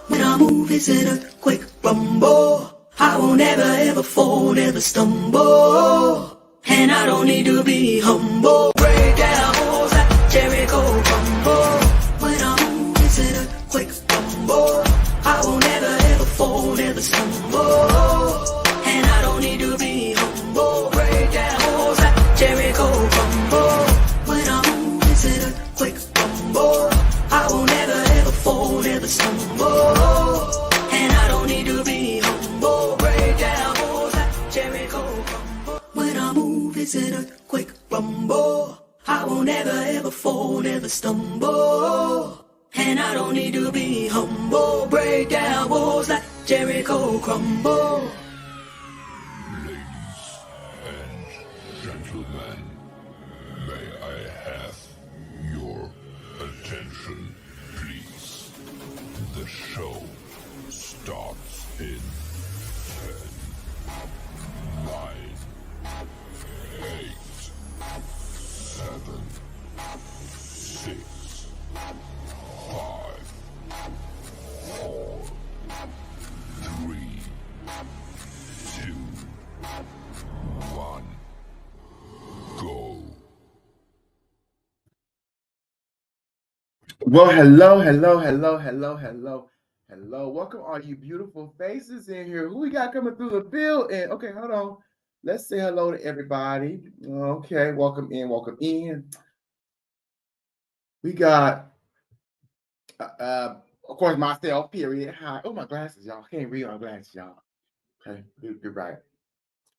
When I move, it's an earthquake rumble. I won't ever ever fall, never stumble. And I don't need to be humble. Break down walls like Jericho crumble. When I move, it's an earthquake rumble. I won't ever ever fall, never stumble. And I don't need to be humble. Break down walls like Jericho crumble. When I move, it's an earthquake rumble. I won't ever ever fall, never stumble. And I don't need to be humble. Break down walls like Jericho crumble. When I move, it's an earthquake rumble. I won't ever ever fall, never stumble. And I don't need to be humble. Break down walls like Jericho crumble. Ladies and gentlemen, may I have your attention, please? The show starts in 10, 9, 8, 7, 6, 5, 4, 3, 2, 1, go. Well, hello. Welcome all you beautiful faces in here. Who we got coming through the building? Okay, hold on. Let's say hello to everybody. Okay, welcome in. We got, of course, myself, period. Hi. Oh, my glasses, y'all. Can't read my glasses, y'all. Okay, you're right.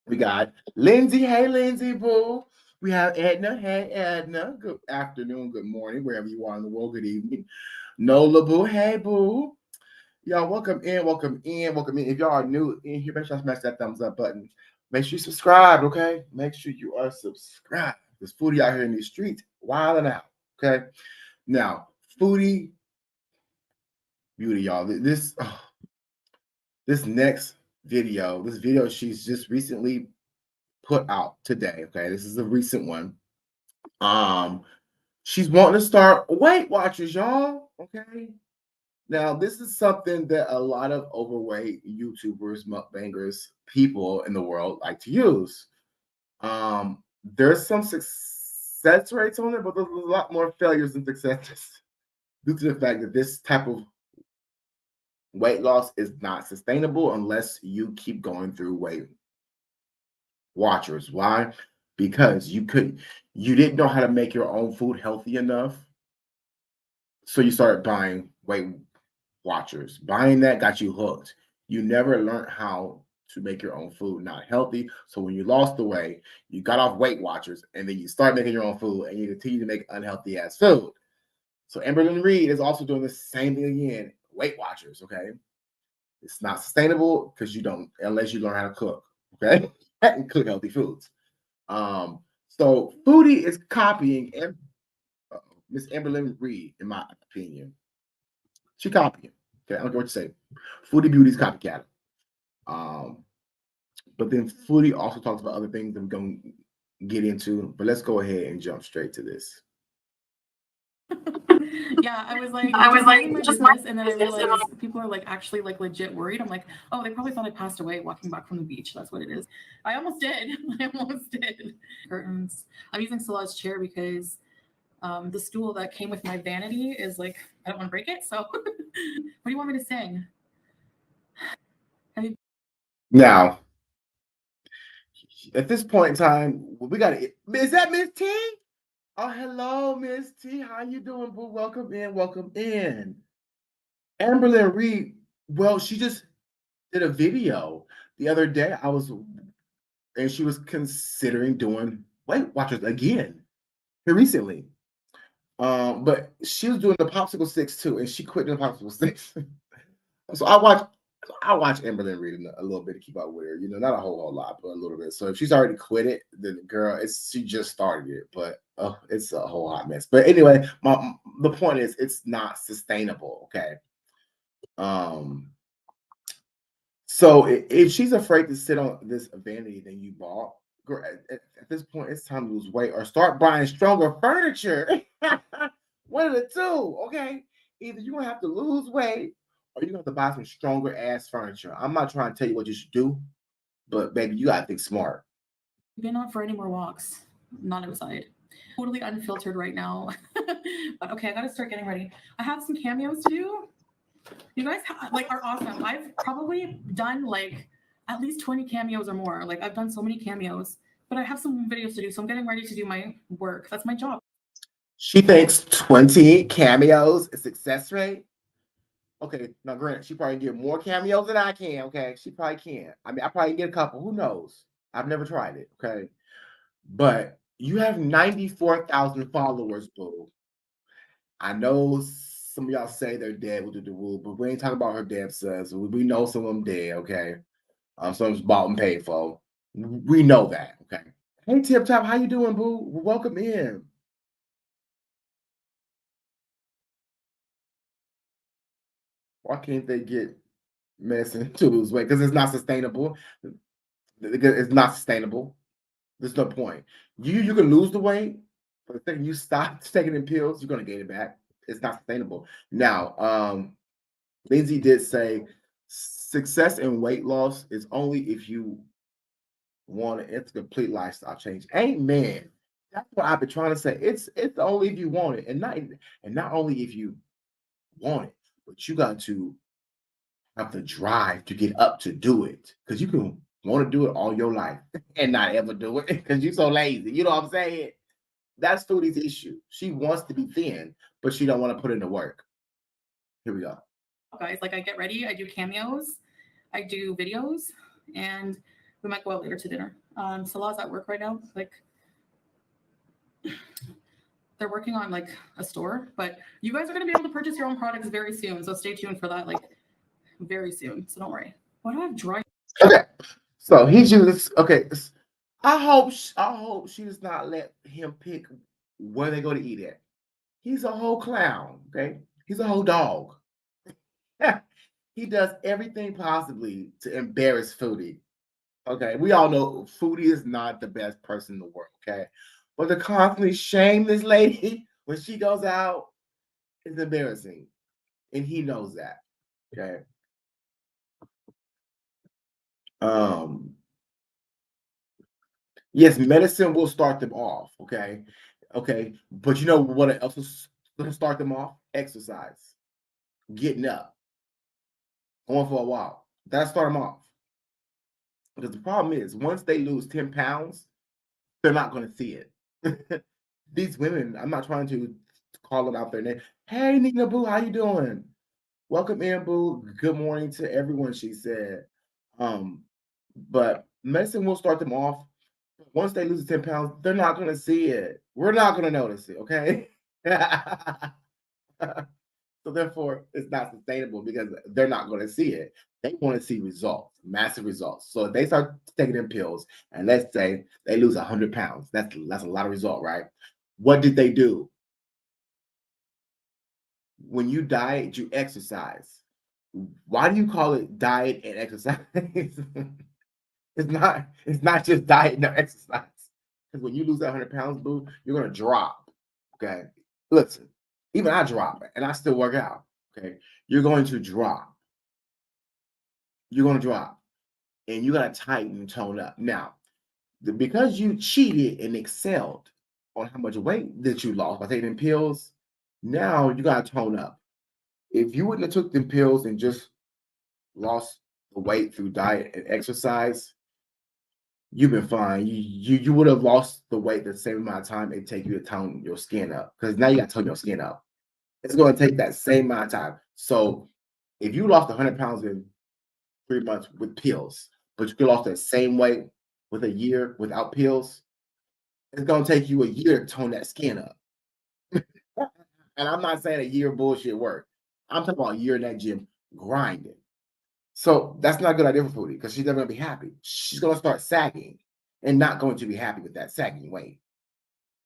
We got Lindsay. Hey, Lindsay, boo. We have Edna. Hey, Edna. Good afternoon, good morning, wherever you are in the world. Good evening. Nola, boo. Hey, boo. Y'all, welcome in. If y'all are new in here, make sure you smash that thumbs up button. Make sure you subscribe, okay? Make sure you are subscribed. There's Foodie out here in these streets, wilding out, okay? Now, Foodie beauty, y'all. This next video she's just recently put out today, okay? This is a recent one. She's wanting to start Weight Watchers, y'all, okay? Now, this is something that a lot of overweight YouTubers, mukbangers, people in the world like to use. There's some success rates on it, but there's a lot more failures than successes due to the fact that this type of weight loss is not sustainable unless you keep going through Weight Watchers. Why? Because you didn't know how to make your own food healthy enough, so you started buying Weight Watchers. Buying that got you hooked. You never learned how to make your own food not healthy. So when you lost the weight, you got off Weight Watchers, and then you start making your own food, and you continue to make unhealthy ass food. So Lynn Reid is also doing the same thing again. Weight Watchers, okay? It's not sustainable because you don't, unless you learn how to cook, okay? And cook healthy foods. So Foodie is copying Miss Lynn Reid, in my opinion. She copying. Okay, I don't know what to say. Foodie Beauty's copycat. But then Foodie also talks about other things that we're going to get into. But let's go ahead and jump straight to this. Yeah, I was like, just my business, and then I realized people are like actually like legit worried. I'm like, oh, they probably thought I passed away walking back from the beach. That's what it is. I almost did. Curtains. I'm using Salah's chair because the stool that came with my vanity is like, I don't want to break it. So what do you want me to sing? Now, at this point in time, we got to, is that Miss T? Oh, hello, Miss T. How you doing, boo? Welcome in. Lynn Reid, well, she just did a video the other day. And she was considering doing Weight Watchers again here recently. But she was doing the popsicle sticks too, and she quit doing popsicle sticks. So I watch Lynn Reid a little bit to keep up with her. You know, not a whole lot, but a little bit. So if she's already quit it, then girl, she just started it. But it's a whole hot mess. But anyway, the point is, it's not sustainable. Okay. So if she's afraid to sit on this vanity that you bought, girl, at this point, it's time to lose weight or start buying stronger furniture. One of the two. Okay. Either you're gonna have to lose weight or you're gonna have to buy some stronger ass furniture. I'm not trying to tell you what you should do, but baby, you gotta think smart. Been out for any more walks, not outside. Totally unfiltered right now. But okay, I gotta start getting ready. I have some cameos to do. You guys like are awesome. I've probably done like at least 20 cameos or more. Like I've done so many cameos, but I have some videos to do. So I'm getting ready to do my work. That's my job. She thinks 20 cameos is success rate. Okay, now granted, she probably get more cameos than I can. Okay, she probably can. I mean, I probably get a couple. Who knows? I've never tried it. Okay, but you have 94,000 followers, boo. I know some of y'all say they're dead with the rule, but we ain't talking about her dead sons. We know some of them dead. Okay, some of them bought and paid for. We know that. Okay. Hey, Tip Top, how you doing, boo? Welcome in. Why can't they get medicine to lose weight? Because it's not sustainable. It's not sustainable. There's no point. You can lose the weight, but the second you stop taking the pills, you're gonna gain it back. It's not sustainable. Now, Lindsay did say success in weight loss is only if you want it. It's a complete lifestyle change. Amen. That's what I've been trying to say. It's only if you want it, and not only if you want it, but you got to have the drive to get up to do it. Because you can want to do it all your life and not ever do it because you're so lazy. You know what I'm saying? That's Foodie's issue. She wants to be thin, but she don't want to put in the work. Here we go. Guys, like I get ready, I do cameos, I do videos, and we might go out later to dinner. Salah's at work right now. Like they're working on like a store, but you guys are gonna be able to purchase your own products very soon. So stay tuned for that, like very soon. So don't worry. Why do I have dry? Okay. So he's just okay. I hope she does not let him pick where they go to eat at. He's a whole clown, okay? He's a whole dog. He does everything possibly to embarrass Foodie. Okay, we all know Foodie is not the best person in the world, okay? But to constantly shame this lady when she goes out is embarrassing. And he knows that. Okay. Yes, medicine will start them off, okay? Okay. But you know what else will start them off? Exercise. Getting up. Going for a walk. That'll start them off. Because the problem is, once they lose 10 pounds, they're not going to see it. These women, I'm not trying to call them out their name. Hey, Nina Boo, how you doing? Welcome in, Boo. Good morning to everyone, she said. But medicine will start them off. Once they lose 10 pounds, they're not going to see it. We're not going to notice it, okay? So therefore, it's not sustainable because they're not going to see it. They want to see results, massive results. So if they start taking them pills, and let's say they lose 100 pounds, that's a lot of result, right? What did they do? When you diet, you exercise. Why do you call it diet and exercise? It's not just diet and exercise. Because when you lose that 100 pounds, boo, you're gonna drop. Okay. Listen, even I drop and I still work out. Okay. You're going to drop. You're gonna drop. And you gotta tighten and tone up. Now, because you cheated and excelled on how much weight that you lost by taking pills, now you gotta tone up. If you wouldn't have took them pills and just lost the weight through diet and exercise, you've been fine. You would have lost the weight the same amount of time it take you to tone your skin up. Because now you got to tone your skin up. It's going to take that same amount of time. So if you lost 100 pounds in 3 months with pills, but you could lost that same weight with a year without pills, it's going to take you a year to tone that skin up. And I'm not saying a year of bullshit work. I'm talking about a year in that gym grinding. So that's not a good idea for Foodie because she's never going to be happy. She's going to start sagging and not going to be happy with that sagging weight.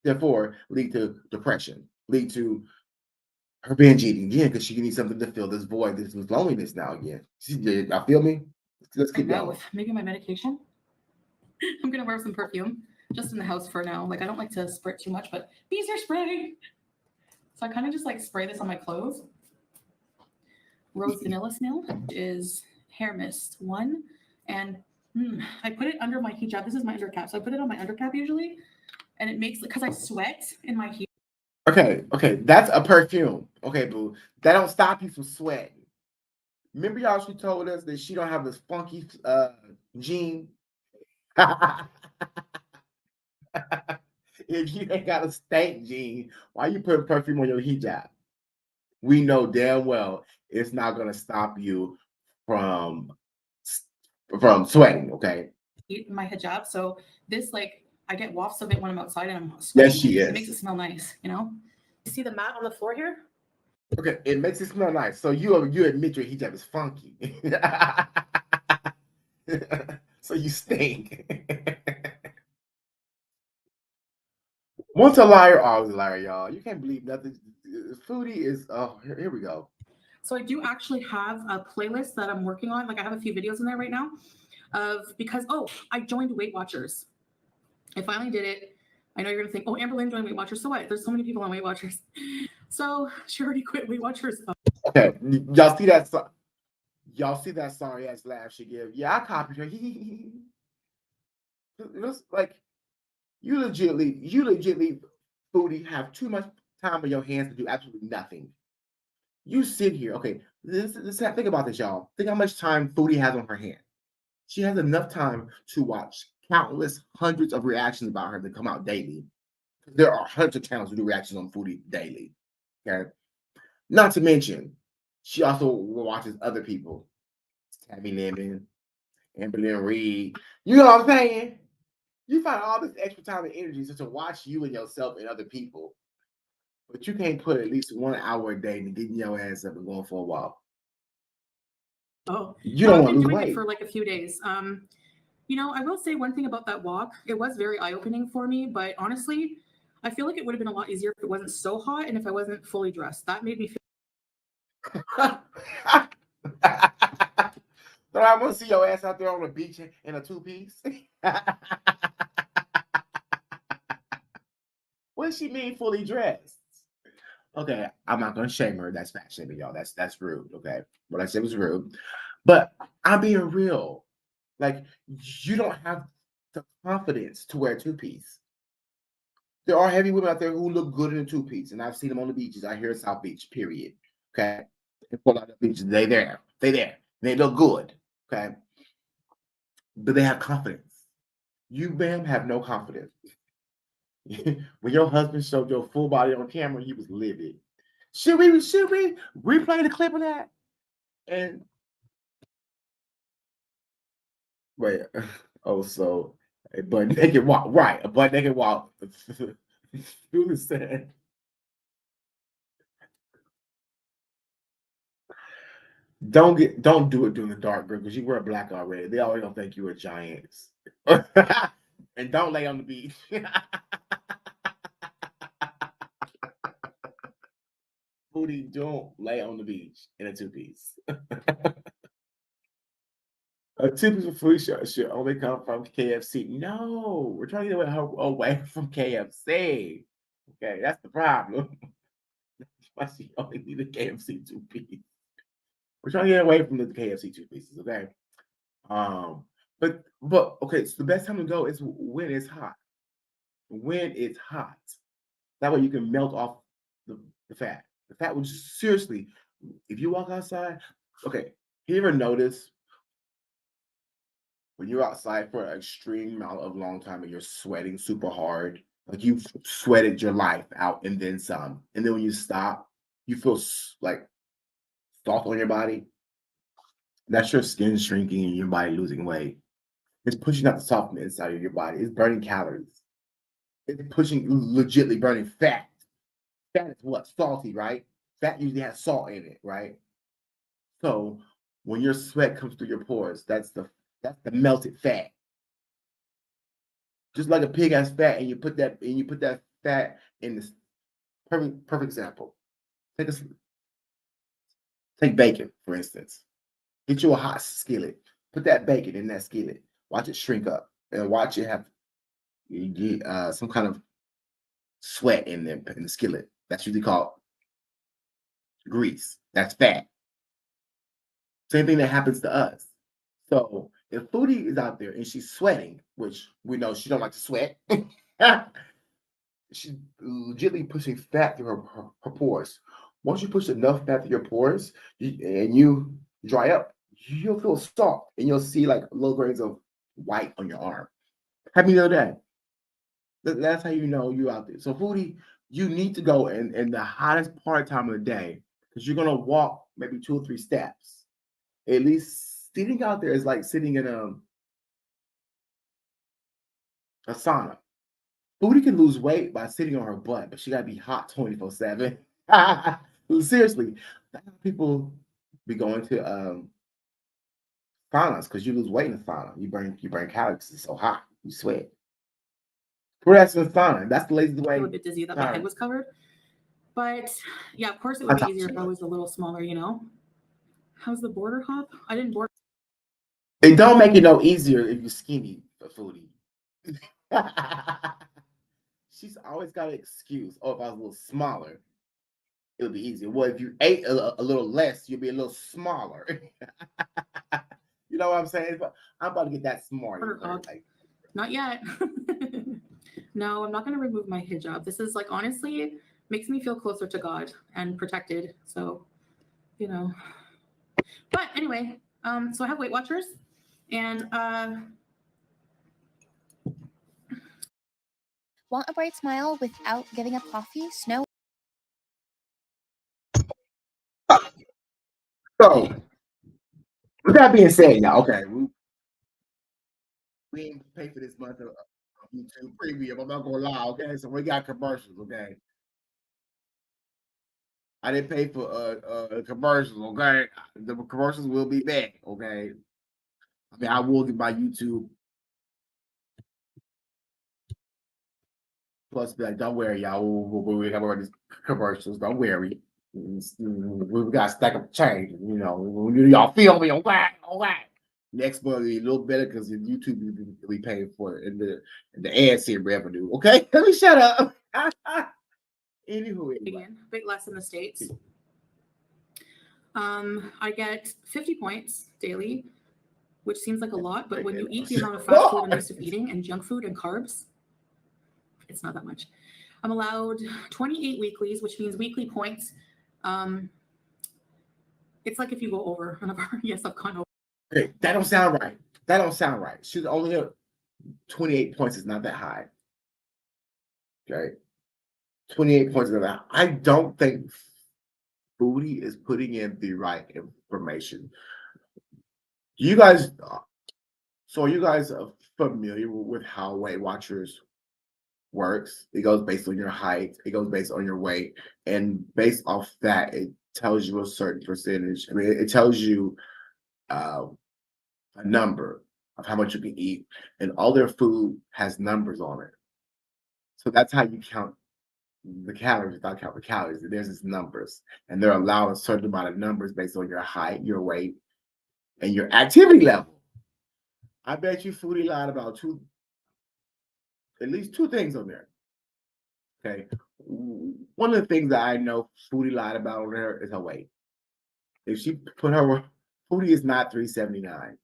Therefore, lead to depression, lead to her binge eating again because she needs something to fill this void, this loneliness now again. I feel me? Let's keep going. With maybe my medication. I'm going to wear some perfume just in the house for now. Like I don't like to spray too much, but bees are spraying. So I kind of just like spray this on my clothes. rose vanilla smell is hair mist 1, and I put it under my hijab. This is my undercap, so I put it on my undercap usually, and it makes, because I sweat in my hijab. Okay, that's a perfume. Okay, boo, that don't stop you from sweating. Remember, y'all, she told us that she don't have this funky gene. If you ain't got a stank gene, why you put perfume on your hijab? We know damn well it's not gonna stop you from sweating. Okay. My hijab, so this, like, I get wafts of it when I'm outside and I'm sweating. Yes, she is. It makes it smell nice, you know. You see the mat on the floor here? Okay, it makes it smell nice. So you admit your hijab is funky. So you stink. Once a liar, always a liar, y'all. You can't believe nothing. Foodie is, oh, here we go. So I do actually have a playlist that I'm working on. Like, I have a few videos in there right now because I joined Weight Watchers. I finally did it. I know you're gonna think, oh, Amber Lynn joined Weight Watchers. So what? There's so many people on Weight Watchers. So she already quit Weight Watchers. Okay, y'all see that? Y'all see that sorry ass laugh she gave? Yeah, I copied her. It's like you legitly, Foodie, have too much time on your hands to do absolutely nothing. You sit here, okay. Think about this, y'all. Think how much time Foodie has on her hand. She has enough time to watch countless hundreds of reactions about her that come out daily. There are hundreds of channels who do reactions on Foodie daily. Okay. Not to mention, she also watches other people. Tabby Lemon, Lynn Reid. You know what I'm saying? You find all this extra time and energy just to watch you and yourself and other people. But you can't put at least 1 hour a day into getting your ass up and going for a walk. Oh, you don't I've want been to lose doing weight it for like a few days. You know, I will say one thing about that walk. It was very eye-opening for me, but honestly, I feel like it would have been a lot easier if it wasn't so hot and if I wasn't fully dressed. That made me feel. So I want to see your ass out there on the beach in a two-piece. What does she mean fully dressed? Okay, I'm not gonna shame her. That's fat shaming, y'all. That's rude. Okay, what I said was rude, but I'm being real. Like, you don't have the confidence to wear a two-piece. There are heavy women out there who look good in a two-piece, and I've seen them on the beaches. I hear South Beach. Period. Okay, they pull out the beaches. They there. They look good. Okay, but they have confidence. You, ma'am, have no confidence. When your husband showed your full body on camera, he was livid. Should we replay the clip of that? And wait, so a butt naked walk, right? A butt naked walk. Who said? Don't do it during the dark, bro, because you wear black already. They always gonna think you're a giant. And don't lay on the beach. Foodie, don't lay on the beach in a two-piece. A two-piece of food should only come from KFC. No, we're trying to get away from KFC. Okay, that's the problem. That's why she only need a KFC two-piece. We're trying to get away from the KFC two pieces, okay? But okay, so the best time to go is when it's hot. When it's hot. That way you can melt off the fat. The fat would just, seriously, if you walk outside, okay, you ever notice when you're outside for an extreme amount of long time and you're sweating super hard, like you've sweated your life out and then some, and then when you stop, you feel like soft on your body? That's your skin shrinking and your body losing weight. It's pushing out the softness inside of your body. It's burning calories. It's legitly burning fat. Fat is what? Salty, right? Fat usually has salt in it, right? So when your sweat comes through your pores, that's the melted fat. Just like a pig has fat, and you put that fat in this perfect example. Take bacon, for instance. Get you a hot skillet. Put that bacon in that skillet. Watch it shrink up, and watch it have some kind of sweat in the skillet. That's usually called grease. That's fat. Same thing that happens to us. So if Foodie is out there and she's sweating, which we know she don't like to sweat, she's legitimately pushing fat through her pores. Once you push enough fat through your pores and you dry up, you'll feel soft and you'll see like little grains of white on your arm. Have you know that? That's how you know you out there. So Foodie, you need to go in the hottest part time of the day because you're gonna walk maybe 2 or 3 steps. At least sitting out there is like sitting in a sauna. Foodie can lose weight by sitting on her butt, but she gotta be hot 24/7. Seriously, that's how people be going to saunas because you lose weight in the sauna. You burn calories. It's so hot. You sweat. That's the sauna. That's the lazy way. A little bit dizzy that my head was covered. But yeah, of course it would be easier if I was a little smaller, you know. How's the border hop? I didn't border. It don't make it no easier if you're skinny, Foodie. She's always got an excuse. Oh, if I was a little smaller, it would be easier. Well, if you ate a little less, you'll be a little smaller. You know what I'm saying? I'm about to get that smart. Like, not yet. No, I'm not going to remove my hijab. This is like, honestly, makes me feel closer to God and protected. So, you know. But anyway, so I have Weight Watchers. And want a bright smile without giving up coffee? Snow. So, with that being said, y'all, okay, we ain't pay for this month of YouTube premium. I'm not gonna lie, okay? So we got commercials, okay? I didn't pay for commercials, okay? The commercials will be back, okay? I mean, I will get my YouTube Plus, be like, don't worry, y'all. We got these commercials. Don't worry. We got a stack of change. You know, y'all feel me? Okay, okay. Next month be a little better because YouTube will be paying for it in the ad set revenue. Okay, let me shut up. Anywho, big less in the States. I get 50 points daily, which seems like a lot, but when you eat the amount of fast food I'm used to eating and junk food and carbs, it's not that much. I'm allowed 28 weeklies, which means weekly points. It's like if you go over another. Yes, I've gone over. Okay, that don't sound right. That don't sound right. Should only have 28 points is not that high. Okay, 28 points is not that high. I don't think Foodie is putting in the right information. You guys, so you guys are familiar with how Weight Watchers works? It goes based on your height, it goes based on your weight, and based off that, it tells you a certain percentage. I mean, it tells you a number of how much you can eat, and all their food has numbers on it. So that's how you count the calories without counting the calories. There's these numbers, and they're allowed a certain amount of numbers based on your height, your weight, and your activity level. I bet you Foodie lied about at least two things on there. Okay. One of the things that I know Foodie lied about on there is her weight. If she put her, Foodie is not 379.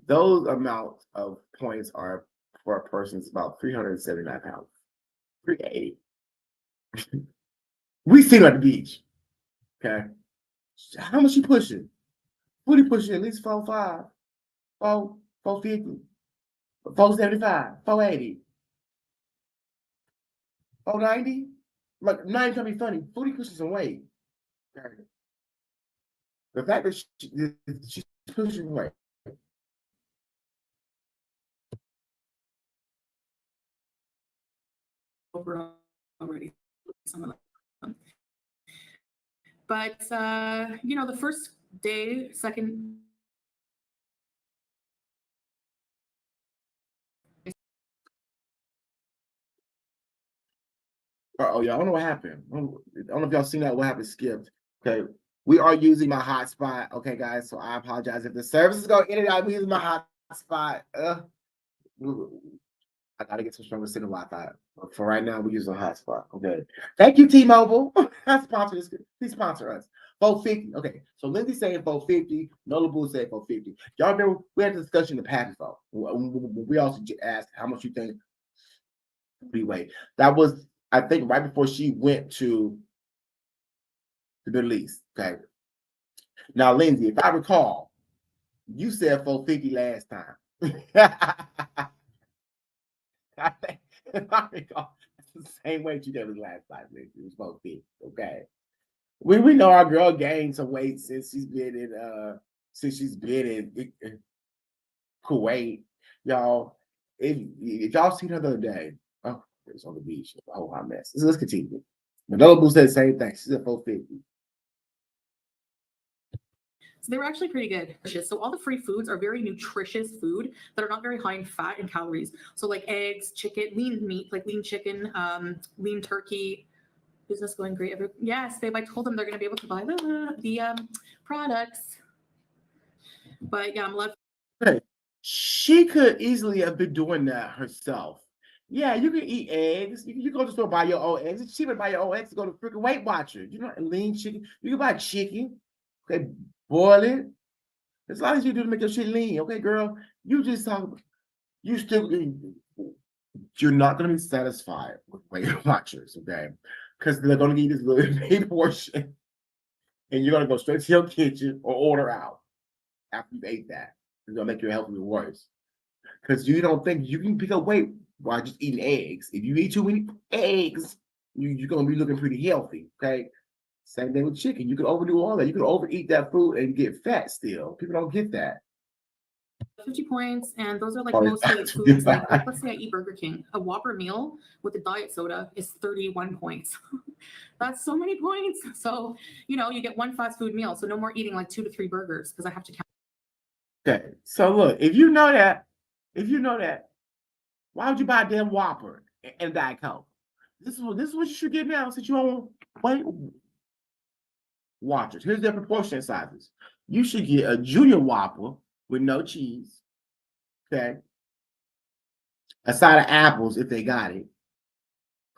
Those amounts of points are for a person that's about 379 pounds. 380. We seen her at the beach. Okay. How much she pushing? Foodie pushing at least 4.5, 450, 475, 480. 490? Like, not even trying to be funny. Foodie pushing some weight. The fact that she's pushing weight. Over already, some of them. But you know, the first day, second. Oh, yeah, I don't know what happened. I don't know if y'all seen that. What happened? Skipped. Okay, we are using my hotspot. Okay, guys. So I apologize if the service is going in and out. I'm using my hotspot. I gotta get some stronger center Wi-Fi. But for right now, we use a hotspot. Okay. Thank you, T-Mobile. Sponsor this. Please sponsor us. 450. Okay. So Lindsay saying 450. Nola Boo saying 450. Y'all remember we had a discussion in the past before. We also asked how much you think we weigh. That was, I think, right before she went to the Middle East. Okay. Now, Lindsay, if I recall, you said 450 last time. I think if I recall, it's the same weight you did as last time. It was 450. Okay. We know our girl gained some weight since she's been in Kuwait. Y'all, if y'all seen her the other day, oh, it was on the beach. Oh, hot mess. Let's continue. Manila Boo said the same thing. She said 450. So they were actually pretty good. So all the free foods are very nutritious food that are not very high in fat and calories. So like eggs, chicken, lean meat, like lean chicken, lean turkey. Business going great. Yes, babe. I told them they're going to be able to buy the products. But yeah, I'm left. Hey, she could easily have been doing that herself. Yeah, you can eat eggs. You go to the store buy your own eggs. It's cheaper to buy your own eggs to go to freaking Weight Watchers. You know, lean chicken. You can buy chicken. Okay, boil it. As long as you do to make your shit lean, okay, girl. You just talk. You still. You're not gonna be satisfied with Weight Watchers, okay? Because they're gonna give you this little big portion, and you're gonna go straight to your kitchen or order out after you've ate that. It's gonna make your health even worse. Because you don't think you can pick up weight while just eating eggs. If you eat too many eggs, you're gonna be looking pretty healthy. Okay. Same thing with chicken. You can overdo all that. You can overeat that food and get fat still. People don't get that. 50 points, and those are like Oh, mostly it's foods. Like bad. let's say I eat Burger King, a Whopper meal with a diet soda is 31 points. That's so many points. So you get one fast food meal, so no more eating like 2 to 3 burgers because I have to count. Okay. So look, if you know that, why would you buy a damn Whopper and Diet Coke? This is what you should get now since you own Weight Watchers. Here's their proportion sizes. You should get a junior Whopper with no cheese. Okay. A side of apples if they got it.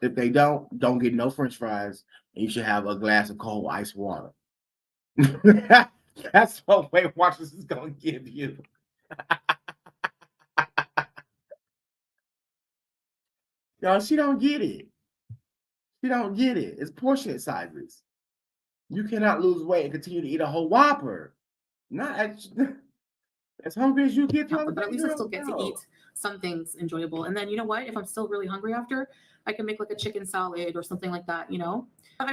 If they don't get no French fries, and you should have a glass of cold ice water. That's what Weight Watchers is gonna give you. Y'all, she don't get it. She don't get it. It's portion sizes. You cannot lose weight and continue to eat a whole Whopper. Not as hungry as you get. But at least I still get to eat some things enjoyable. And then you know what? If I'm still really hungry after, I can make like a chicken salad or something like that. I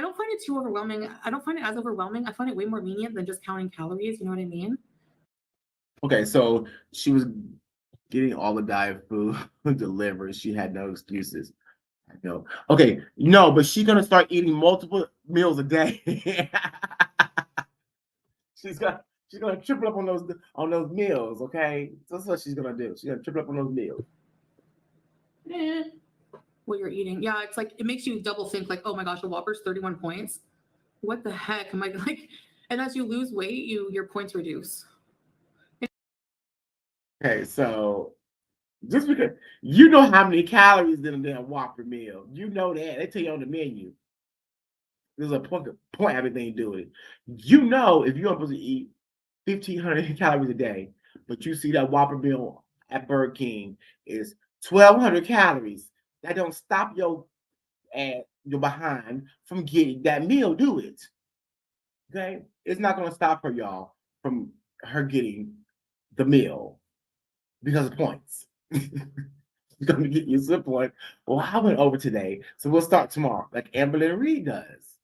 don't find it too overwhelming. I don't find it as overwhelming. I find it way more lenient than just counting calories. You know what I mean? Okay, so she was getting all the diet food delivered. She had no excuses. I know. Okay, no, but she's gonna start eating multiple meals a day. she's gonna triple up on those meals. Okay, that's what she's gonna do. She's gonna triple up on those meals. What you're eating, yeah, it's like it makes you double think. Like, oh my gosh, a Whopper's 31 points. What the heck am I like? And as you lose weight, your points reduce. Okay, so just because you know how many calories in a damn Whopper meal, you know that they tell you on the menu. There's a point everything you do it. You know if you're supposed to eat 1,500 calories a day, but you see that Whopper meal at Burger King is 1,200 calories. That don't stop your behind from getting that meal. Do it. Okay, it's not gonna stop her, y'all, from her getting the meal because of points. It's gonna get you to the point. Well, I went over today, so we'll start tomorrow, like Lynn Reid does.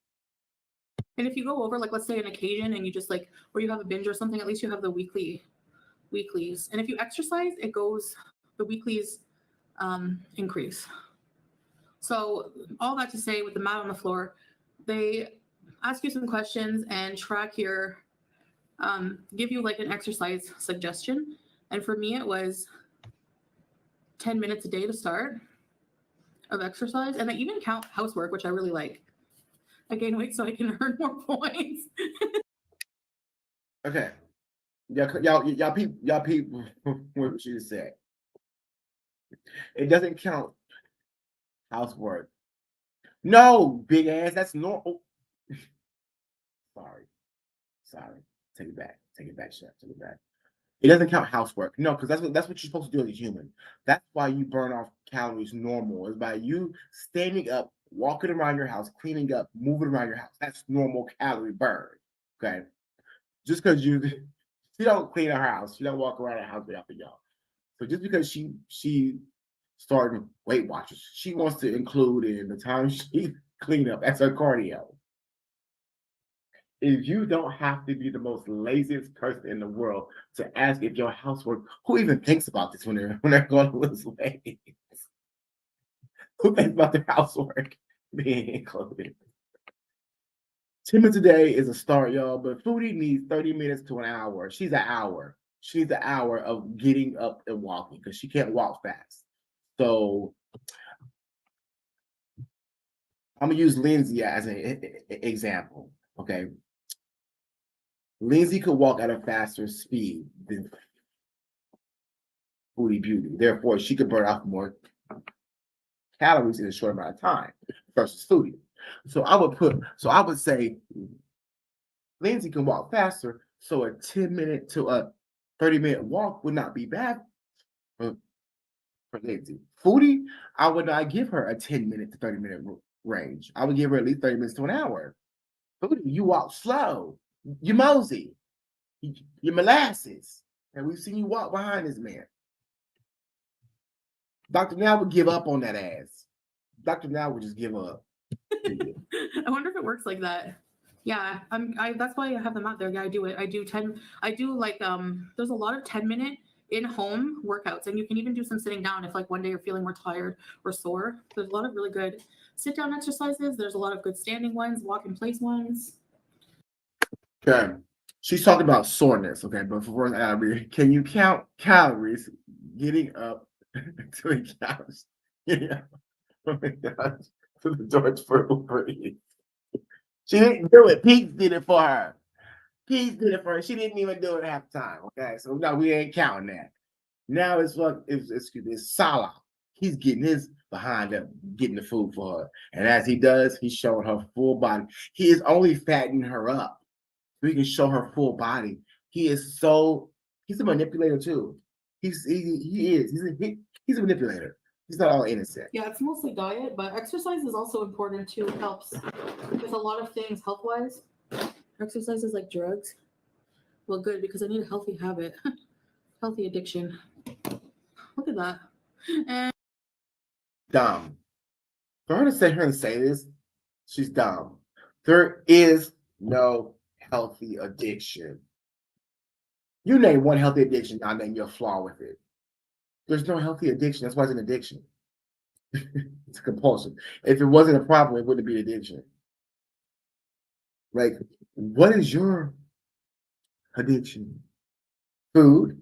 And if you go over, like, let's say an occasion and you just like, or you have a binge or something, at least you have the weeklies. And if you exercise, the weeklies increase. So all that to say, with the mat on the floor, they ask you some questions and track give you like an exercise suggestion. And for me, it was 10 minutes a day to start of exercise. And they even count housework, which I really like. I gain weight so I can earn more points. Okay. Y'all peep what she said. It doesn't count housework. No, big ass. That's normal. Sorry. Sorry. Take it back. Take it back, Chef. Take it back. It doesn't count housework. No, because that's what you're supposed to do as a human. That's why you burn off calories normal, is by you standing up, walking around your house, cleaning up, moving around your house. That's normal calorie burn. Okay. Just because she don't clean her house, she don't walk around her house without the y'all. So just because she started Weight Watchers, she wants to include in the time she clean up as her cardio. If you don't have to be the most laziest person in the world to ask if your housework, who even thinks about this when they're going to lose weight? Who thinks about their housework being included? 10 minutes a day is a start, y'all, but Foodie needs 30 minutes to an hour. She's an hour. She needs an hour of getting up and walking because she can't walk fast. So I'm gonna use Lindsay as an example. Okay. Lindsay could walk at a faster speed than Foodie Beauty. Therefore, she could burn off more calories in a short amount of time versus Foodie. So I would say Lindsay can walk faster, so a 10-minute to a 30-minute walk would not be bad for Lindsay. Foodie, I would not give her a 10-minute to 30-minute range. I would give her at least 30 minutes to an hour. Foodie, you walk slow. You mosey. You molasses. And we've seen you walk behind this man. Dr. Now would give up on that ass. Dr. Now would just give up. I wonder if it works like that. Yeah, that's why I have them out there. Yeah, I do it. I do like there's a lot of 10-minute in-home workouts, and you can even do some sitting down if like one day you're feeling more tired or sore. There's a lot of really good sit-down exercises. There's a lot of good standing ones, walk-in-place ones. Okay. She's talking about soreness, okay, but for can you count calories getting up to the couch? Yeah. From the couch to the George for She didn't do it. Pete did it for her. Pete did it for her. She didn't even do it half the time. Okay, so no, we ain't counting that. Now it's Salah. He's getting his behind up, getting the food for her. And as he does, he's showing her full body. He is only fattening her up so he can show her full body. He's a manipulator too. He's a manipulator. He's not all innocent. Yeah, it's mostly diet, but exercise is also important too. It helps with a lot of things health-wise. Exercise is like drugs. Well, good, because I need a healthy habit. Healthy addiction. Look at that. And Dumb. For her to sit here and say this, she's dumb. There is no healthy addiction. You name one healthy addiction, I'll name your flaw with it. There's no healthy addiction. That's why it's an addiction. It's a compulsion. If it wasn't a problem, it wouldn't be addiction. Like, what is your addiction? Food.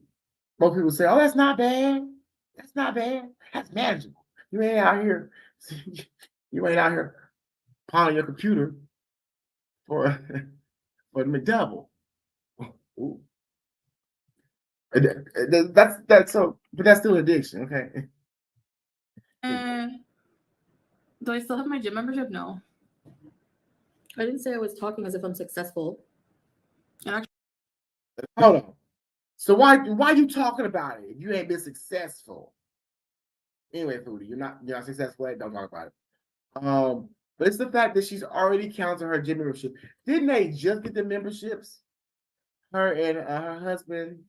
Most people say, "Oh, that's not bad. That's not bad. That's manageable." You ain't out here. You ain't out here pounding your computer for the McDouble. Ooh. That's so, but that's still addiction, okay? do I still have my gym membership? No. I didn't say I was talking as if I'm successful. And actually, Hold on. So why you talking about it if you ain't been successful? Anyway, Foodie, you're not successful. Don't talk about it. But it's the fact that she's already counted her gym membership. Didn't they just get the memberships? Her and her husband,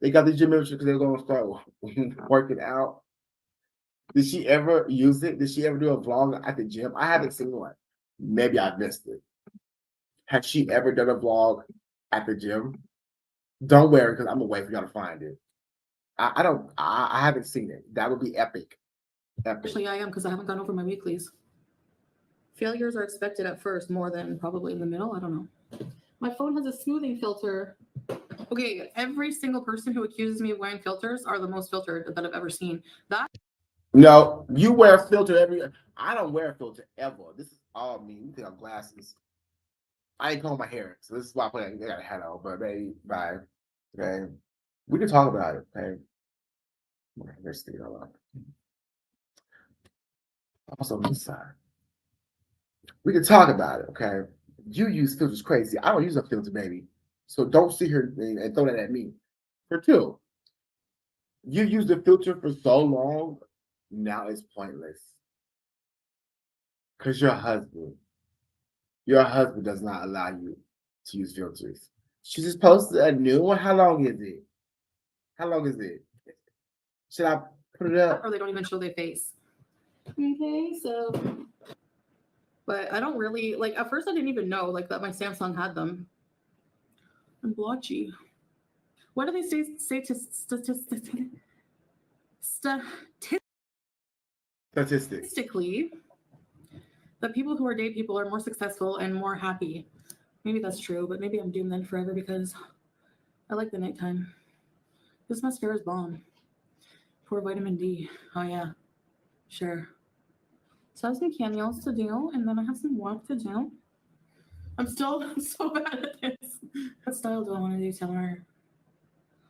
they got the gym membership because they're going to start working out. Did she ever use it? Did she ever do a vlog at the gym? I haven't seen one. Maybe I missed it. Has she ever done a vlog at the gym? Don't worry, because I'm gonna wait for y'all to find it. I haven't seen it. That would be epic. actually, I am because I haven't gone over my weeklies. Failures are expected at first more than probably in the middle. I don't know. My phone has a smoothing filter. Okay, every single person who accuses me of wearing filters are the most filtered that I've ever seen. No, you wear a filter I don't wear a filter ever. This is all me. You can have glasses. I ain't comb my hair, so this is why I got a hat on. But baby, bye. Okay, we can talk about it. Okay, Let's see. Also on this side. We can talk about it, okay? You use filters crazy. I don't use a filter, baby. So don't sit here and throw that at me. For two, you use the filter for so long, now it's pointless. Because your husband does not allow you to use filters. She just posted a new one. How long is it? How long is it? Should I put it up? Or they don't even show their face. Okay, so, but I don't really, like, at first I didn't even know, like, that my Samsung had them. I'm blotchy. What do they say statistically, that people who are gay people are more successful and more happy? Maybe that's true, but maybe I'm doomed then forever because I like the nighttime. This mascara is bomb. For vitamin D. Oh, yeah. Sure. So I have some cameos to do, and then I have some work to do. I'm still so bad at this. What style do I want to do? Tell her.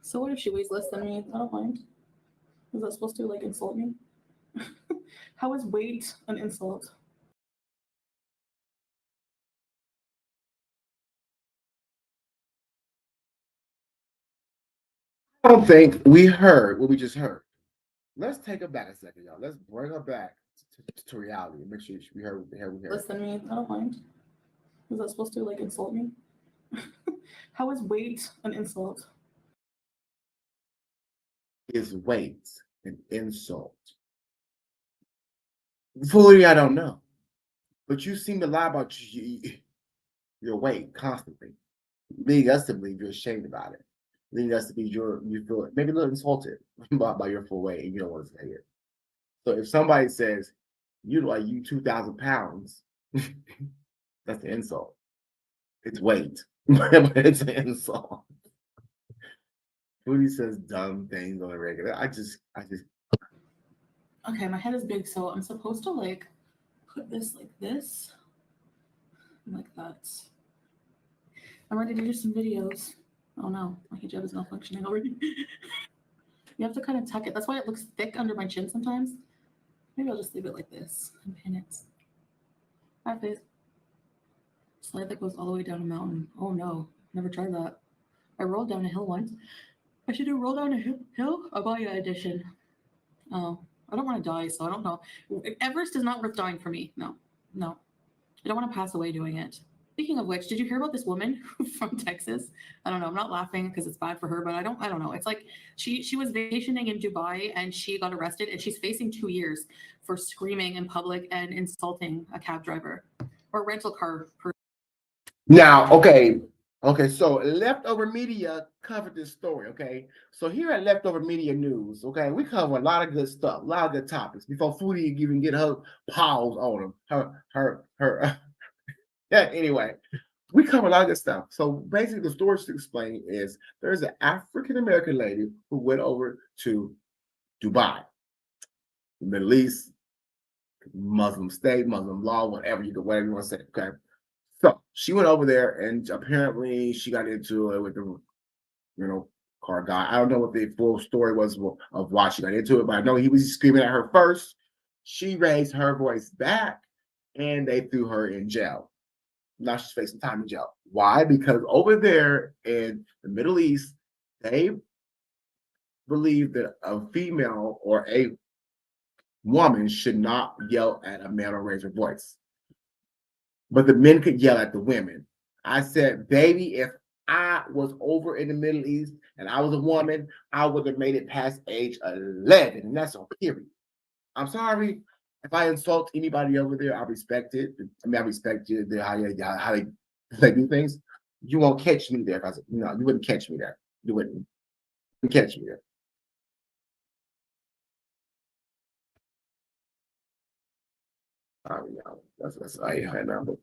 So what if she weighs less than me? I don't mind. Is that supposed to, like, insult me? How is weight an insult? I don't think we heard what we just heard. Let's take it back a second, y'all. Let's bring her back to reality and make sure we heard. Less than me? I don't mind. Is that supposed to, like, insult me? How is weight an insult? Is weight an insult? Fully, I don't know. But you seem to lie about your weight constantly, leading us to believe you're ashamed about it, leading us to be you feel maybe a little insulted by your full weight and you don't want to say it. So if somebody says you 2,000 pounds, that's an insult. It's weight, but it's an insult. Foodie says dumb things on a regular. I just. Okay, my head is big, so I'm supposed to, like, put this like this, like that. I'm ready to do some videos. Oh no, my hijab is malfunctioning already. You have to kind of tuck it. That's why it looks thick under my chin sometimes. Maybe I'll just leave it like this and pin it. Hi, face. Slide that goes all the way down a mountain. Oh no, never tried that. I rolled down a hill once. I should do roll down a hill? Abaya edition. Oh, I don't want to die, so I don't know. Everest is not worth dying for me. No. I don't want to pass away doing it. Speaking of which, did you hear about this woman from Texas? I don't know. I'm not laughing because it's bad for her, but I don't know. It's like she was vacationing in Dubai and she got arrested and she's facing 2 years for screaming in public and insulting a cab driver or rental car person. Now, okay. So Leftover Media covered this story. Okay, so here at Leftover Media News, okay, we cover a lot of good stuff, a lot of good topics. Before Foodie even get her paws on them, her. Yeah. Anyway, we cover a lot of good stuff. So basically, the story to explain is there's an African American lady who went over to Dubai, Middle East, Muslim state, Muslim law, whatever you want to say. Okay. So she went over there and apparently she got into it with the, car guy. I don't know what the full story was of why she got into it, but I know he was screaming at her first. She raised her voice back and they threw her in jail. Now she's facing time in jail. Why? Because over there in the Middle East, they believe that a female or a woman should not yell at a man or raise her voice. But the men could yell at the women. I said, baby, if I was over in the Middle East and I was a woman, I would have made it past age 11. And that's on period. I'm sorry. If I insult anybody over there, I respect it. I mean, I respect how they do things. You won't catch me there. If I said, you wouldn't catch me there. You wouldn't catch me there. That's I know.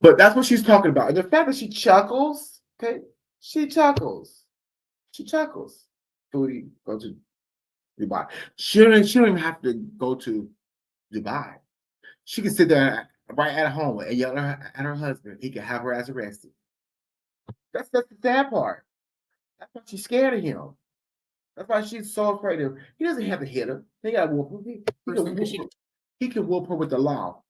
But that's what she's talking about. And the fact that she chuckles, okay? She chuckles. Foodie, go to Dubai. She don't even have to go to Dubai. She can sit there right at home and yell at her husband. He can have her ass arrested. That's the sad part. That's why she's scared of him. That's why she's so afraid of. He doesn't have to hit her. He got whoop her. He can whoop her with the law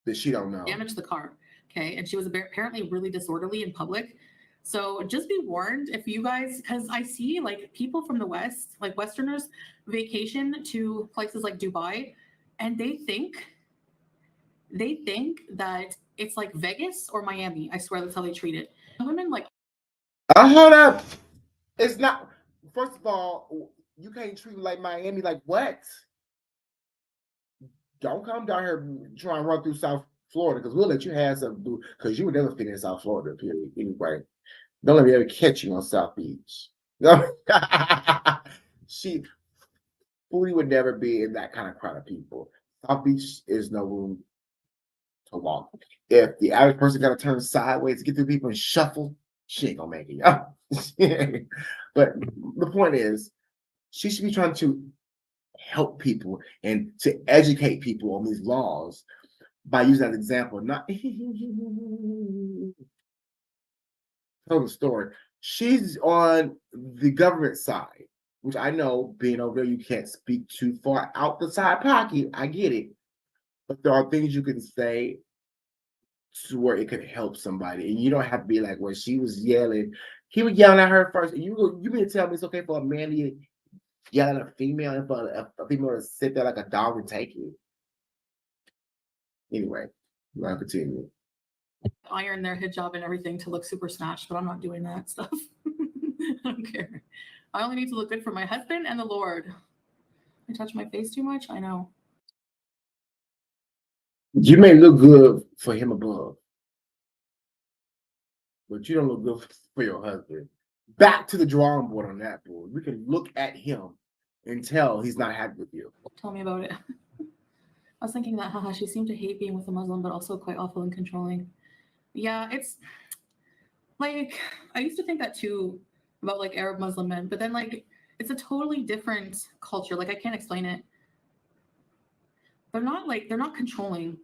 that she don't know. Damaged the car. Okay, and she was apparently really disorderly in public. So just be warned if you guys, because I see like people from the West, like Westerners, vacation to places like Dubai, and they think that it's like Vegas or Miami. I swear that's how they treat it. Women like. Hold up. It's not. First of all, you can't treat me like Miami. Like what? Don't come down here trying to run through South Florida because we'll let you have something to do because you would never fit in South Florida, period. Anyway, don't let me ever catch you on South Beach. No, Foodie would never be in that kind of crowd of people. South Beach is no room to walk. If the average person got to turn sideways to get through people and shuffle, she ain't gonna make it. But the point is, she should be trying to help people and to educate people on these laws by using that example. Not tell the story. She's on the government side, which I know being over there, you can't speak too far out the side pocket. I get it. But there are things you can say to where it could help somebody. And you don't have to be like where she was yelling. He was yelling at her first. And you mean to tell me it's okay for a man to yell at a female and for a female to sit there like a dog and take it? Anyway, I'll continue. Iron their hijab and everything to look super snatched, but I'm not doing that stuff. I don't care. I only need to look good for my husband and the Lord. I touch my face too much? I know. You may look good for him above, but you don't look good for your husband. Back to the drawing board on that board. We can look at him and tell he's not happy with you. Tell me about it. I was thinking that, haha, she seemed to hate being with a Muslim, but also quite awful and controlling. Yeah, it's like, I used to think that too about like Arab Muslim men, but then like, it's a totally different culture. Like, I can't explain it. They're not controlling.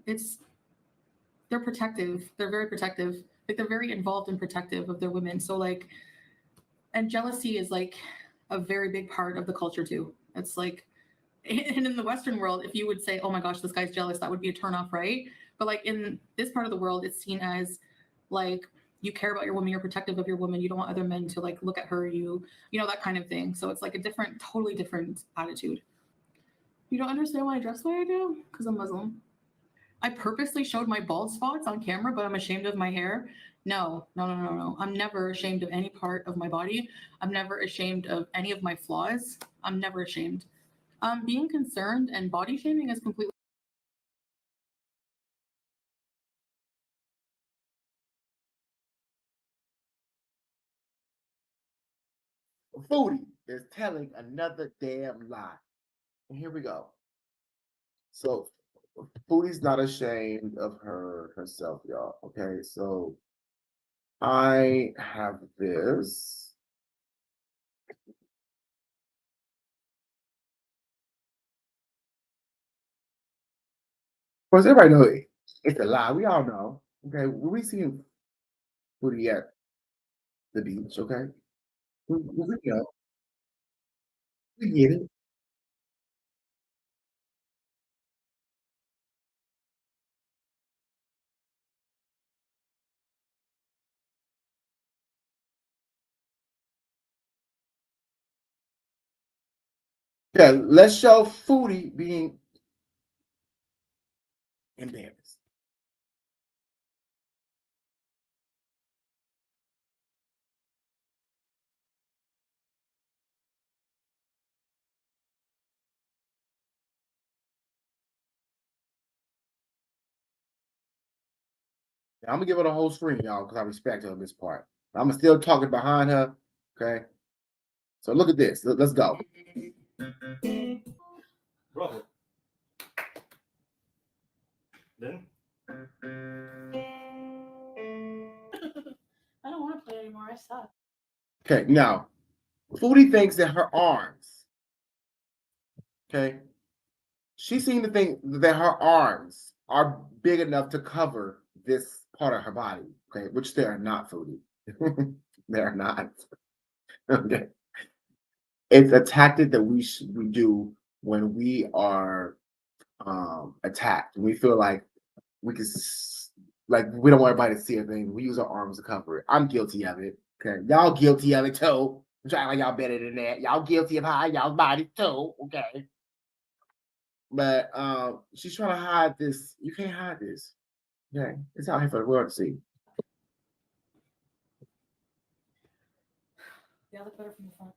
They're protective. They're very protective. Like, they're very involved and protective of their women. So like, and jealousy is like a very big part of the culture too. It's like, and in the Western world, if you would say, oh my gosh, this guy's jealous, that would be a turnoff, right? But like in this part of the world, it's seen as like, you care about your woman, you're protective of your woman, you don't want other men to like look at her, you know, that kind of thing. So it's like a totally different attitude. You don't understand why I dress the way I do? Because I'm Muslim. I purposely showed my bald spots on camera, but I'm ashamed of my hair. No. I'm never ashamed of any part of my body. I'm never ashamed of any of my flaws. I'm never ashamed. Being concerned and body shaming is completely. Foodie is telling another damn lie. And here we go. So Foodie's not ashamed of herself, y'all. Okay, so I have this. Of course, everybody knows it's a lie. We all know. Okay, we seen Foodie at the beach. Okay, we know. We get it. Yeah, let's show Foodie being embarrassed. Now, I'm gonna give her the whole screen, y'all, because I respect her on this part. I'm still talking behind her. Okay, so look at this. Let's go. Brother. Then? I don't want to play anymore. I suck. Okay, now Foodie thinks that her arms. Okay, she seemed to think that her arms are big enough to cover this part of her body. Okay, which they are not, Foodie. They are not. Okay. it's a tactic that we do when we are attacked. We feel like we can, like we don't want everybody to see anything. We use our arms to cover it. I'm guilty of it. Okay, y'all guilty of it too. I'm trying like y'all better than that. Y'all guilty of hiding y'all's body too. Okay, but she's trying to hide this. You can't hide this. Okay, it's out here for the world to see. Yeah, look better from the front.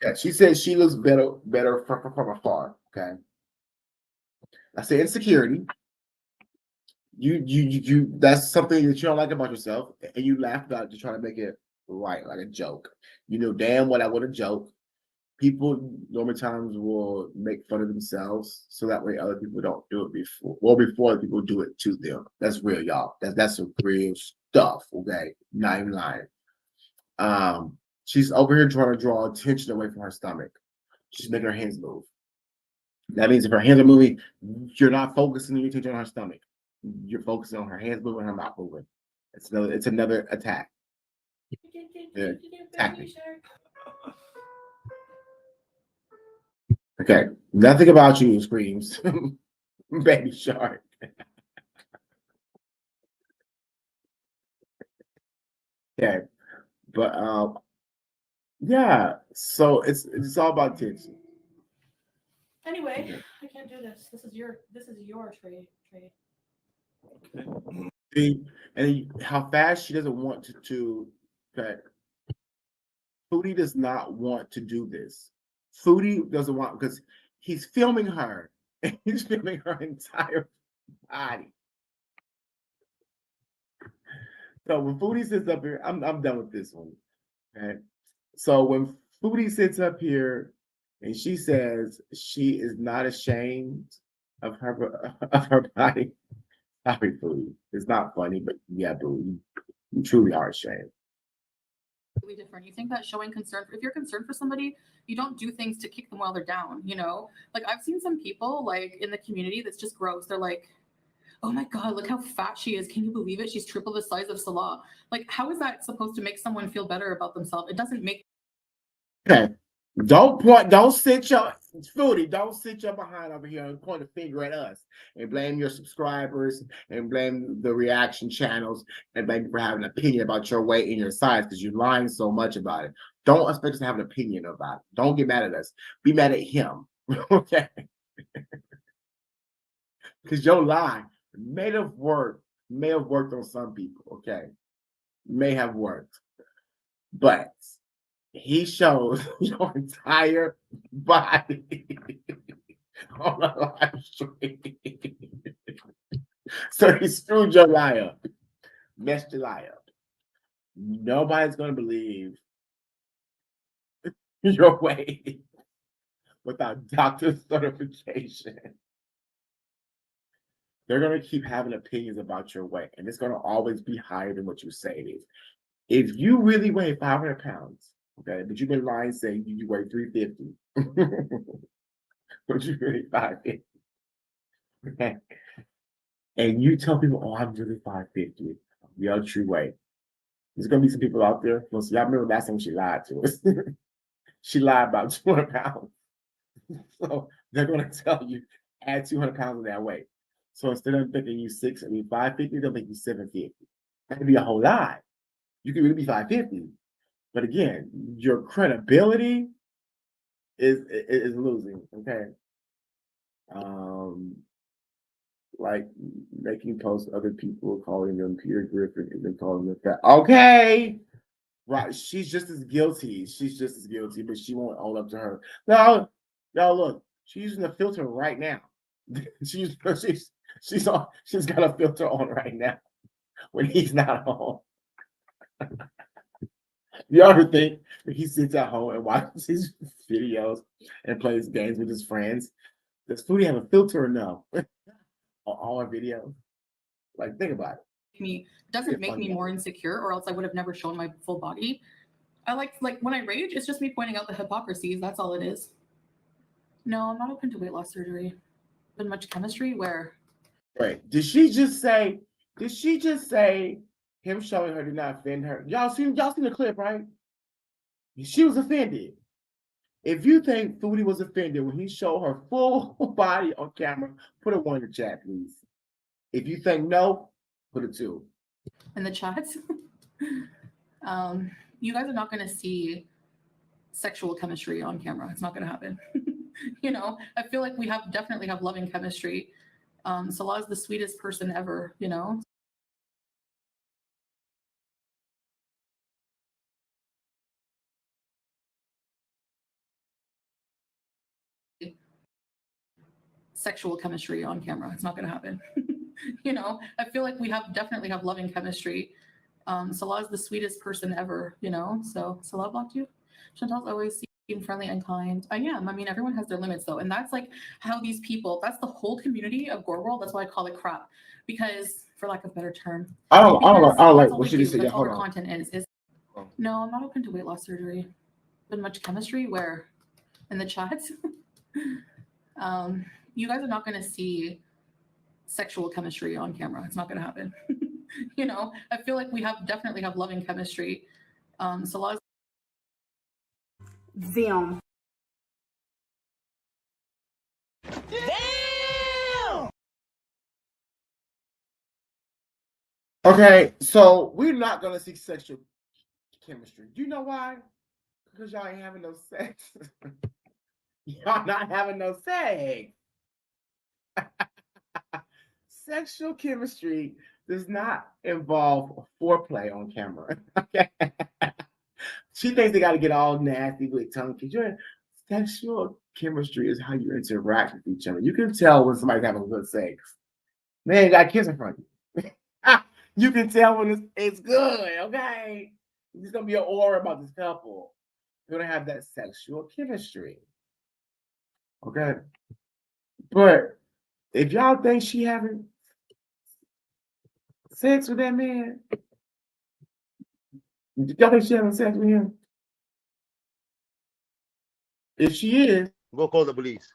Yeah, she said she looks better from afar. Okay, I say insecurity. You that's something that you don't like about yourself, and you laugh about it to try to make it right, like a joke. You know damn well that was a joke. People normally times will make fun of themselves so that way other people don't do it before people do it to them. That's real, y'all. That's some real stuff. Okay, not even lying. She's over here trying to draw attention away from her stomach. She's making her hands move. That means if her hands are moving, you're not focusing your attention on her stomach. You're focusing on her hands moving, her mouth moving. It's another attack. Yeah, tactic. Okay, nothing about you screams, baby shark. Okay, but yeah. So it's all about tension. Anyway, I can't do this. This is your trade. See, and how fast she doesn't want to. Okay, Foodie does not want to do this. Foodie doesn't want because he's filming her. And he's filming her entire body. So when Foodie sits up here, I'm done with this one. Okay. So when Foodie sits up here and she says she is not ashamed of her body. Sorry, Foodie. It's not funny, but yeah, boo, you truly are ashamed. Different. You think that showing concern, if you're concerned for somebody, you don't do things to kick them while they're down, you know? Like I've seen some people like in the community that's just gross. They're like, oh my God, look how fat she is. Can you believe it? She's triple the size of Salah. Like, how is that supposed to make someone feel better about themselves? It doesn't make. Okay. Don't sit your Foodie, don't sit your behind over here and point a finger at us and blame your subscribers and blame the reaction channels and blame you for having an opinion about your weight and your size because you're lying so much about it. Don't expect us to have an opinion about it. Don't get mad at us. Be mad at him. Okay. Because your lie may have worked on some people, okay? May have worked. But he shows your entire body on a live stream. So he screwed your lie up, messed your lie up. Nobody's going to believe your weight without doctor's certification. They're going to keep having opinions about your weight, and it's going to always be higher than what you say it is. If you really weigh 500 pounds, okay, but you've been lying saying you weigh 350, but you really 550, okay, and you tell people, oh, I'm really 550, your true weight. There's going to be some people out there. Well, so y'all remember last time she lied to us. She lied about 200 pounds. So they're going to tell you, add 200 pounds of that weight. So instead of thinking you 550, they'll make you 750. That could be a whole lot. You could really be 550. But again, your credibility is losing, okay? Like making posts of other people calling them Peter Griffin and then calling them fat. Okay. Right. She's just as guilty. But she won't own up to her. Now, y'all look, she's using a filter right now. she's got a filter on right now when he's not home. You ever think if he sits at home and watches his videos and plays games with his friends, does Foodie have a filter or no? On all our videos? Like, think about it. Doesn't make me more insecure, or else I would have never shown my full body. I like when I rage, it's just me pointing out the hypocrisies. That's all it is. No, I'm not open to weight loss surgery. Been much chemistry where. Right. Did she just say him showing her did not offend her? Y'all seen the clip, right? She was offended. If you think Foodie was offended when he showed her full body on camera, put a 1 in the chat, please. If you think no, put a 2. In the chats. You guys are not going to see sexual chemistry on camera. It's not going to happen. I feel like we definitely have loving chemistry. Salah's the sweetest person ever, Sexual chemistry on camera. It's not going to happen. I feel like we definitely have loving chemistry. Salah's the sweetest person ever, So Salah blocked you. Chantal's always seem friendly and kind. I am. I mean, everyone has their limits though, and that's like how these people. That's the whole community of Gore World. That's why I call it crap, because for lack of a better term, I don't like what what she do. just said. That's Yeah, all hold their on. content is. No, I'm not open to weight loss surgery. Been much chemistry where in the chats. You guys are not going to see sexual chemistry on camera. It's not going to happen. I feel like we definitely have loving chemistry. Salah's Them. Okay, so we're not gonna see sexual chemistry. Do you know why? Because y'all ain't having no sex. Y'all not having no sex. Sexual chemistry does not involve foreplay on camera. Okay. She thinks they got to get all nasty with tongue kissing. Sexual chemistry is how you interact with each other. You can tell when somebody's having good sex. They ain't got kiss in front of you. You can tell when it's good, okay? There's gonna be an aura about this couple. They're gonna have that sexual chemistry. Okay. But if y'all think she having sex with that man, y'all think she having sex with him? If she is, Go call the police.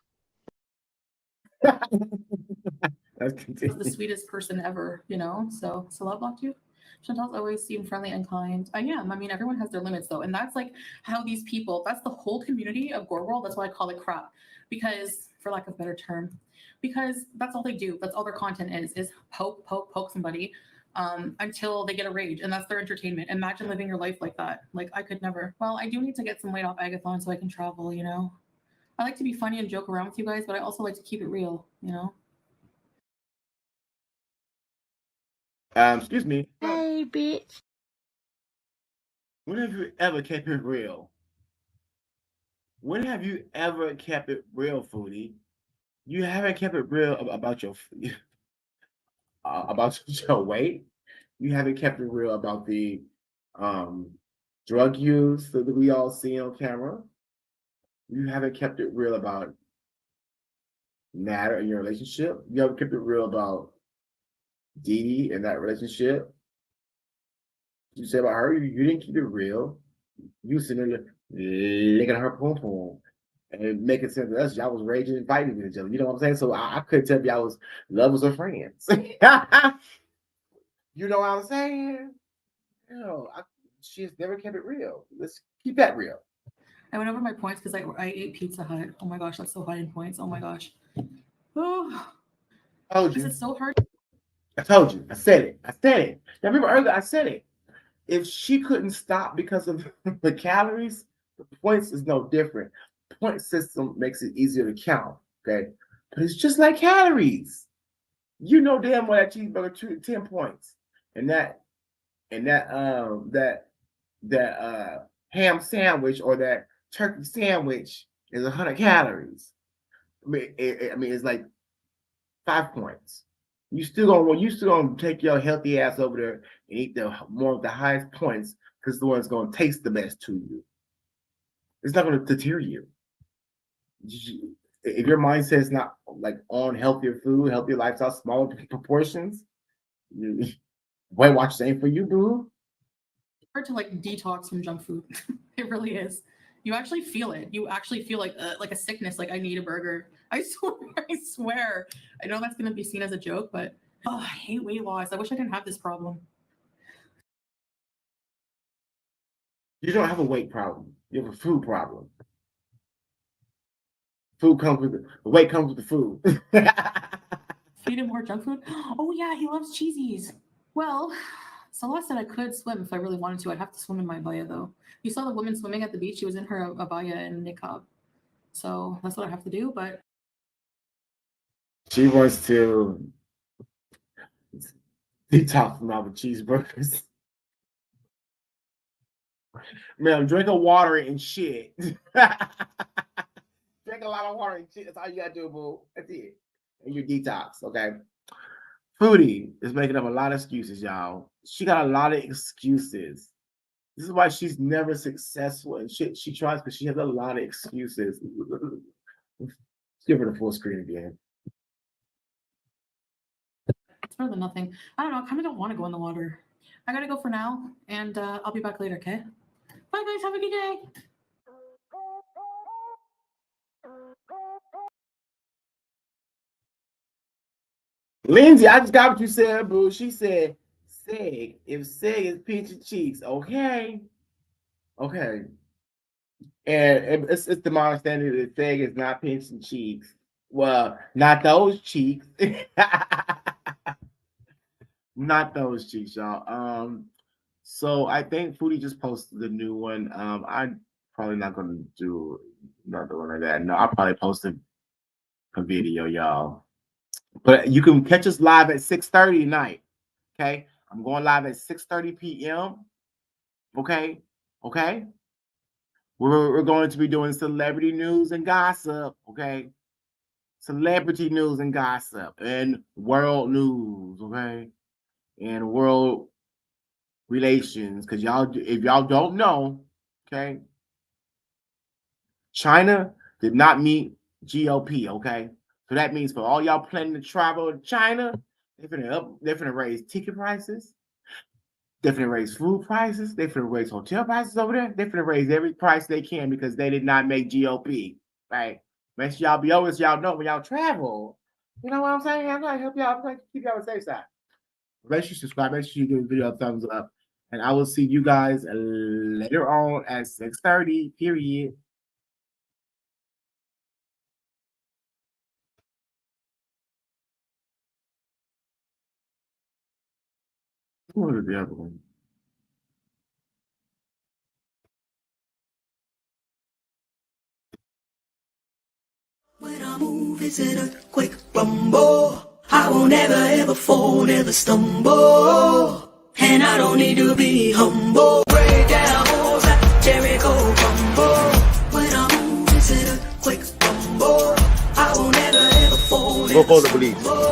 let's continue. the sweetest person ever, So Salah blocked you. Chantal's always seem friendly and kind. I am. I mean, everyone has their limits though, and that's like how these people. That's the whole community of Gore World. That's why I call it crap, because for lack of a better term, because that's all they do. That's all their content is poke somebody until they get a rage, and that's their entertainment. Imagine living your life like that. Like I could never. Well, I do need to get some weight off Agathon so I can travel. I like to be funny and joke around with you guys, but I also like to keep it real. Excuse me. Hey, bitch. When have you ever kept it real? When have you ever kept it real, Foodie? You haven't kept it real about your about your weight. You haven't kept it real about the drug use that we all see on camera. You haven't kept it real about matter in your relationship. You haven't kept it real about Dee Dee and that relationship. You say about her, you didn't keep it real. You sitting there licking her pom pom and making sense of us. Y'all was raging and fighting with each other. You know what I'm saying? So I couldn't tell if y'all was lovers or friends. You know what I'm saying? She's never kept it real. Let's keep that real. I went over my points because I ate Pizza Hut. Oh my gosh, that's so high in points. Oh my gosh. Oh, I told this you. is so hard. I told you. I said it. Now remember earlier I said it. If she couldn't stop because of the calories, the points is no different. Point system makes it easier to count. Okay. But it's just like calories. You know damn well that cheeseburger 10 points. And that ham sandwich or that turkey sandwich is 100 calories. I mean, it's like 5 points. You still gonna take your healthy ass over there and eat the more of the highest points because the one's gonna taste the best to you. It's not gonna deter you. If your mindset's not like on healthier food, healthier lifestyle, smaller proportions, Weight Watchers ain't for you, boo. Hard to like detox from junk food. It really is. You actually feel it. You actually feel like a sickness. Like I need a burger. I swear. I know that's gonna be seen as a joke, but I hate weight loss. I wish I didn't have this problem. You don't have a weight problem. You have a food problem. Food comes with the weight comes with the food. Feed him more junk food. Oh yeah, he loves cheesies. Well, Celeste said I could swim if I really wanted to. I'd have to swim in my abaya though. You saw the woman swimming at the beach. She was in her abaya and niqab. So that's what I have to do. But She wants to detox from all the cheeseburgers. Man, drink a water and shit. Drink a lot of water and shit. That's all you gotta do, boo. That's it. And your detox, okay? Foodie is making up a lot of excuses, y'all. She got a lot of excuses. This is why she's never successful and shit she tries because she has a lot of excuses. Let's give her the full screen again. it's better than nothing. I don't know. I kind of don't want to go in the water. I gotta go for now, and I'll be back later. Okay. Bye guys. Have a good day. Lindsay, I just got what you said, boo. She said, Seg, if Seg is pinching cheeks, okay. Okay. And it's the my understanding that Seg is not pinching cheeks. Well, not those cheeks. Not those cheeks, y'all. So I think Foodie just posted the new one. I'm probably not gonna do another one like that. No, I'll probably post a video, y'all. But you can catch us live at 6:30 tonight. Okay. I'm going live at 6:30 p.m. Okay. Okay. We're going to be doing celebrity news and gossip. Okay. Celebrity news and gossip and world news. Okay. And world relations. Because y'all, if y'all don't know, okay, China did not meet GOP. Okay. So that means for all y'all planning to travel to China, they're finna raise ticket prices. They're finna raise food prices. They're finna raise hotel prices over there. They're finna raise every price they can because they did not make GOP. Right? Make sure y'all be over so y'all know when y'all travel. You know what I'm saying? I'm gonna help y'all. I'm gonna keep y'all on the safe side. Make sure you subscribe. Make sure you give the video a thumbs up. And I will see you guys later on at 6:30. Period. What is the other one? When I move, it's an earthquake rumble. I won't ever ever fall, never stumble. And I don't need to be humble. Break down walls like Jericho rumble. When I move, it's an earthquake rumble. I won't ever ever fall, Go never for the police. stumble.